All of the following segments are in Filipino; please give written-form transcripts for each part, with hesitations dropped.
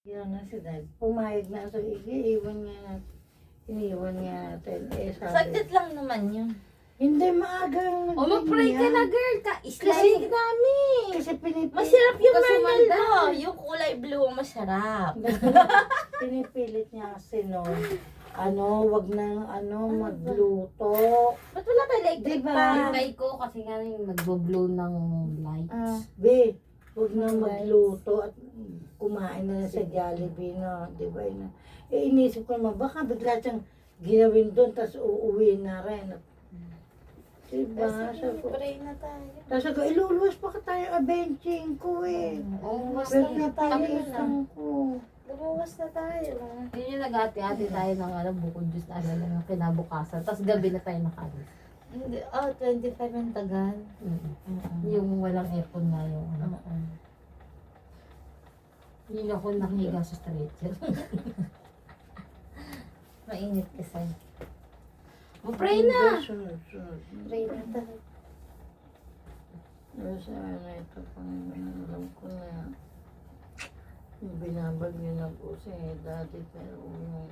Yun na si Dad. Pumayag na. So, iniwan niya natin. Eh, sabi, Saglit lang naman yun. hindi maagang O mag-pray ka na, girl. Islay namin. Kasi pinipilit. Masarap yung Kasi mermel umanda. mo. Yung kulay blue ang masarap. Pinipilit niya kasi no. Wag nang magluto. Ba't wala tayo electric Diba? pa? Hintay ko kasi nga yung nagbo-blow ng lights. Be, wag nang magluto at kumain na lang sa Jollibee na, di ba? Inisip ko naman, baka bigla siyang ginawin doon, tapos uuwi na rin. Diba? Sige, pray na tayo. Tapos ako, iluluwas pa ka tayo benching ko eh. Oo, mas Pero na tayo napalitan ko. Lumuwas na tayo. yun yung nag-ati-ati tayo ng bukod juice na lang kinabukasan. Tapos gabi na tayo nakalis. Hindi, 25 ang tagal. Yung walang aircon nga yung Yun ako nakahiga sa stretcher. Mainit kasi. Pray na! Sunod. Pray na tayo. Sana ito Panginoon, alam ko na yung binabag niyo na po si Daddy, pero yung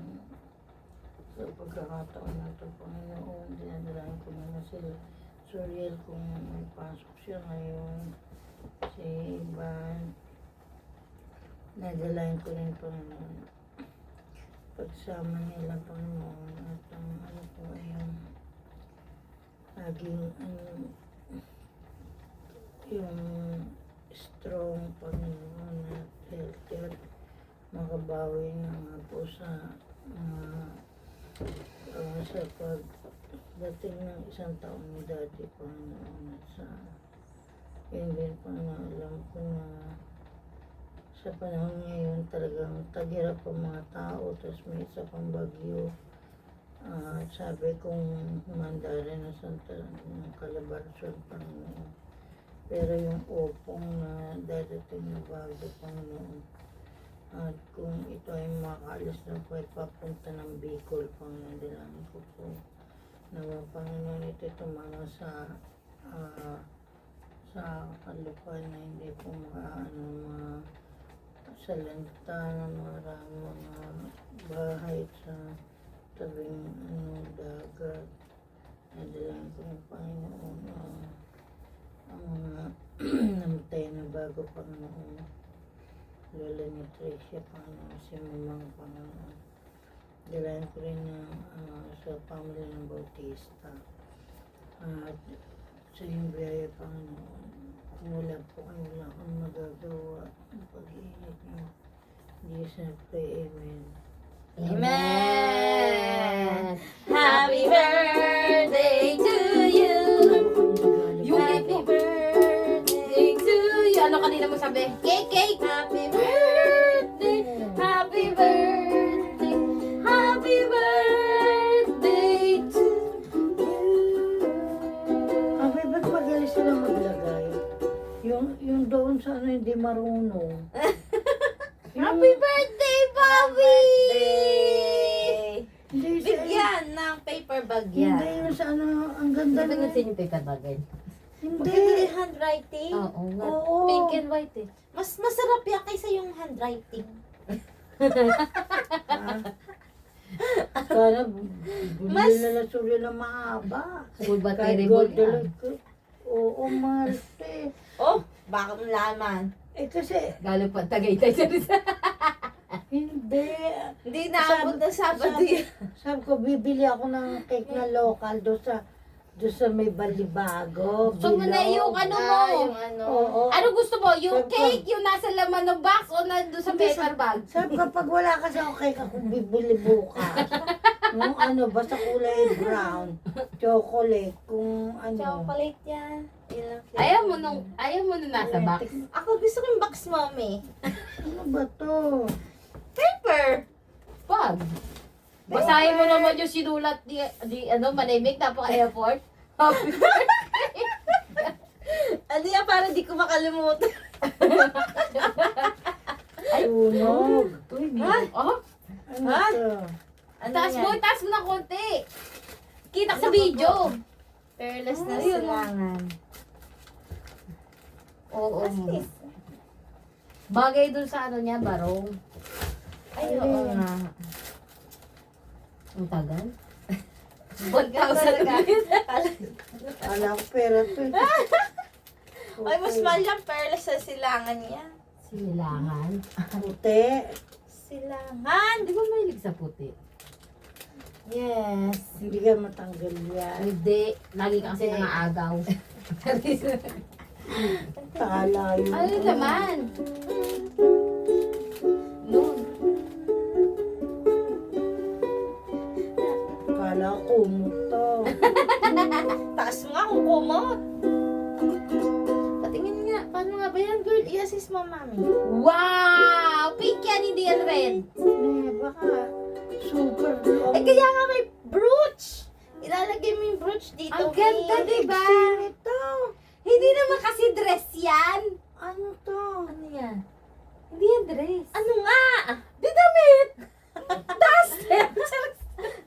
sa pagkakataon na ito Panginoon, dinadalain ko na sila Suriel kung may pasok siya ngayon, si Ivan, nadalain ko rin Panginoon pagsama nila Panginoon at ang ko ay yung laging yung strong Panginoon at healthy at makabawi na nga po sa sa pagdating ng isang taon ni Daddy Panginoon at sa yun din Panginoon, alam ko na sa panahon ngayon talagang taghirap ang mga tao, tapos may isa pang bagyo. Sabi kong humanda rin na Santa ng Calabarzon Panginoon. Pero yung opong na dadating na bago Panginoon, at kung ito ay makaalis na po ay papunta ng Bicol Panginoon, dinami ko po na mga Panginoon ito tumama sa kalupan na hindi po salanta ng mga bahay sa tabing dagat. Nadalang ko ng Panginoon ang mga namatay na bago Panginoon. Lola ni Tricia Panginoon, si Mamang Panginoon. Dalayan ko rin sa family ng Bautista. At sa iyong biyaya Panginoon, kung wala po kayo, wala akong magagawa ng pag-iinit niyo. Jesus na pray, Amen. Amen! Happy birthday to you! Yung Happy birthday to you! Ano kanina mo sabi? Cake, cake! Happy birthday! Happy birthday! Happy birthday to you! Ba't magaling sila maglagay? Yung doon sa hindi marunong. Happy birthday, Bobby! Hindi Bigyan ng paper bag yan. Hindi yun sa ang ganda Sabi na. natin yung paper bagay. Hindi. Maganda yung handwriting. Oo nga. Oo. Pink and white eh. Mas masarap yan kaysa yung handwriting. Sana bumili na lang suri na mahaba. Full Kahit battery gold mo yan. dalaga. Oo, Marte. Oh, baka malaman. Eh kasi, Galing pa Tagaytay sa Rizal. hindi. Hindi naabot na Sabado yan. Sabi ko, bibili ako ng cake na local doon sa may Balibago. So mo na yung ano mo. Yung ano. Oo. Ano gusto mo? Yung Sabi ko- cake, yung nasa laman ng box o nandun sa Hindi, paper bag? Sabi ko, pag wala kasi ako cake, ako bibili bukas. Yung basta kulay brown. Chocolate. Kung Chocolate yan. Yun lang flavor. Ayaw mo nung nasa box. Ako gusto ko yung box, mommy. Ano ba to? Paper. Bag. Basahin mo naman yung sinulat di manimik tapos airport. Happy birthday. Ano yan, para di ko makalimutan. Tunog. Uy, Ha? Oh, Ano Ha? to? Ano taas mo na konti. Kita sa video. Pearless na Ayun. silangan. Oo. What's this? Bagay dun sa ano niya, barong. Ay, Alin? oo nga. Ang tagal. Ganda 1,000 talaga. ulit. Wala ko pera to. Ay, mas mahal yung perlas sa silangan niya. Silangan. Puti. Silangan! Di ba mahilig sa puti? Yes. Hindi ka matanggal yan. Hindi. Lagi ka kasi Hindi. nangaagaw. Tala yun. Ano naman? Noon. Kala ko kumot to. Taas mo nga kung kumot. Patingin nga. Paano nga ba yan, girl? I-assist mo, mami. Wow! Pink yan, hindi yan red. Eh, baka super long. Eh, kaya nga may brooch. Ilalagay mo yung brooch dito. Ang ganda, May. di ba? Ito. Hindi naman kasi dress yan. Ano to? Ano yan? Hindi yan dress. Ano nga? Di damit!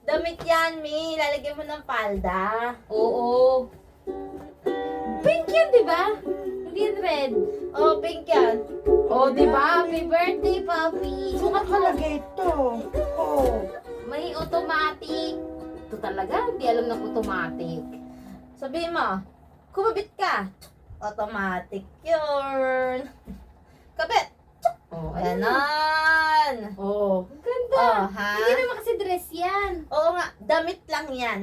Damit yan, Mi. Lalagyan mo ng palda. Oo. Pink yan, di ba? Hindi yan red. Oh, pink yan. Oh, di ba? Happy birthday, Papi. Saan nakalagay ito? Oh. May automatic. Ito talaga, hindi alam ng automatic. Sabihin mo, kumabit ka. Automatic yun. Kabit. Oh, Ganon. Oh, ang ganda. Oh, ha? Hindi naman kasi dress yan. Oo nga, damit lang yan.